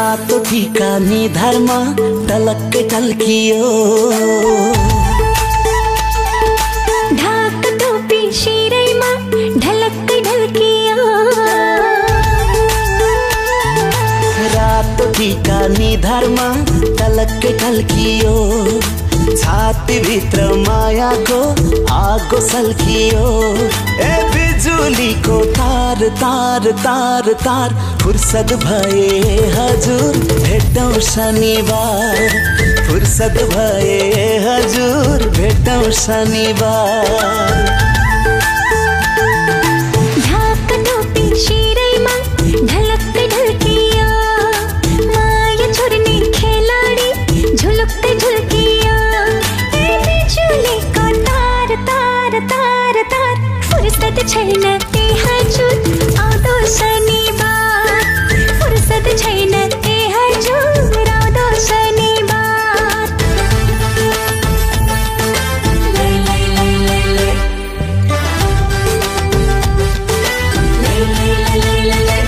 रातो टीका निधारमा टलक्कै टल्कियो, ढाक टोपी शिरैमा ढलक्कै ढल्कियो। रातो टीका निधारमा टलक्कै टल्कियो, छातीभित्र मायाको आगो सल्कियो। ए बिजुलीको तार तार तार तार, फुर्सद भए हजुर भेटौँ शनिबार, फुर्सद भए हजुर भेटौँ शनिबार। ढाक टोपी शिरैमा ढलक्कै ढल्कियो, माया छोड्ने खेलाडी झुलुक्कै झुल्कियो। ए बिजुलीको तार तार तार तार, फुर्सद छैन ए हजुर आउँदो शनिबार, फुर्सद छैन ए हजुर आउँदो शनिबार। लै लै लै लै लै, लै लै लै लै लै।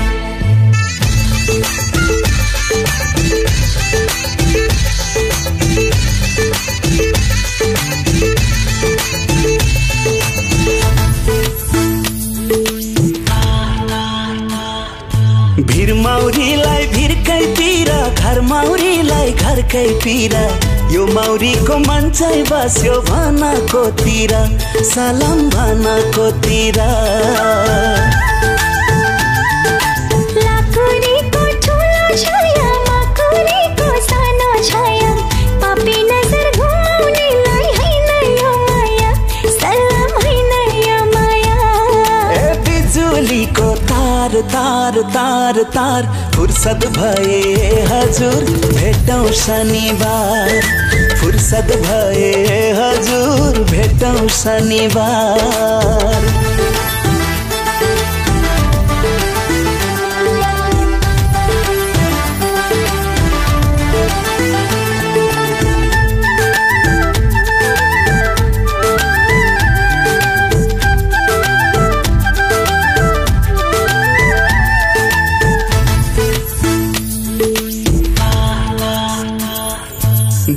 भिरमौरीलाई भिरकै पिरा, घर मौरीलाई घरकै पिरा, यो मौरीको मन चाहिँ बस्यो भनको तिर, सलाम भनको तिर। लाकुरीको ठुलो छाया, माकुरीको सानो छाया, पापी नजर घुमाउनेलाई हैन यो माया, सलाम हैन यो माया। ए बिजुलीको तार तार तार तार, फुर्सद भए हजुर भेटौँ शनिबार, फुर्सद भए हजुर भेटौँ शनिबार।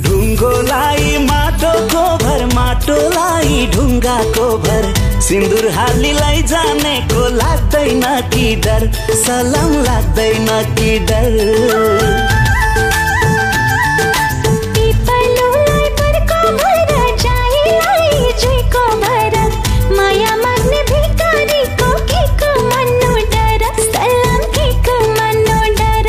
ढुङ्गोलाई माटोको भर, माटोलाई ढुङ्गाको भर, सिन्दुर हालीलाई जानेको लाग्दैन कि डर, सलाम लाग्दैन कि डर। पिपलुलाई बरको भर, जाइलाई जुइको भर, माया माग्ने भिखारीको केको मन्नु डर, सलाम केको मन्नु डर।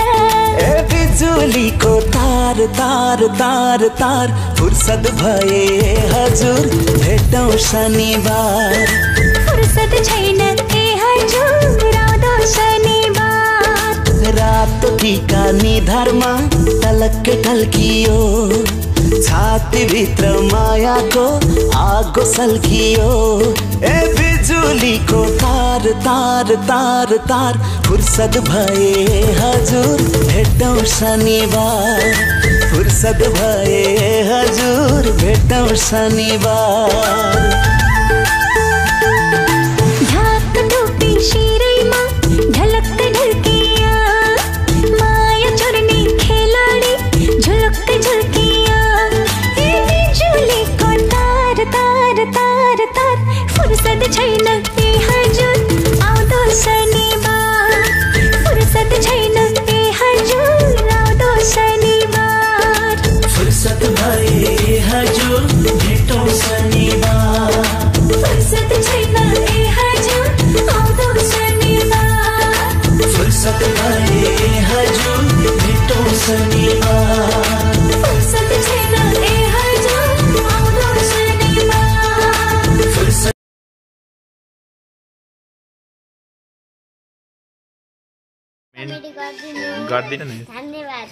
ए बिजुलीको तार तार तार तार, फुर्सद भए हजुर भेटौँ शनिबार, फुर्सद छैन ए हजुर आउँदो शनिबार। रातो टीका निधारमा टलक्कै टल्कियो, छातीभित्र मायाको आगो सल्कियो। ए बिजुलीको तार तार तार तार, फुर्सद भए हजुर भेटौँ शनिबार, फुर्सद भए हजुर भेटौँ शनिबार। ढाक टोपी शिरैमा ढलक्कै ढल्कियो, माया छोड्ने खेलाडी झुलुक्कै झुल्कियो। ए बिजुलीको तार तार तार तार, फुर्सद छैन ए हजुर आउँदो शनिबार, फुर्सद छैन ए हजुर आउँदो शनिबार। फुर्सद भए हजुर भेटौँ शनिबार, फुर्सद छैन ए हजुर आउँदो शनिबार, फुर्सद भए हजुर भेटौँ शनिबार, फुर्सद छैन ए हजुर आउँदो शनिबार। फुर्सद गरिदिनु नि। धन्यवाद।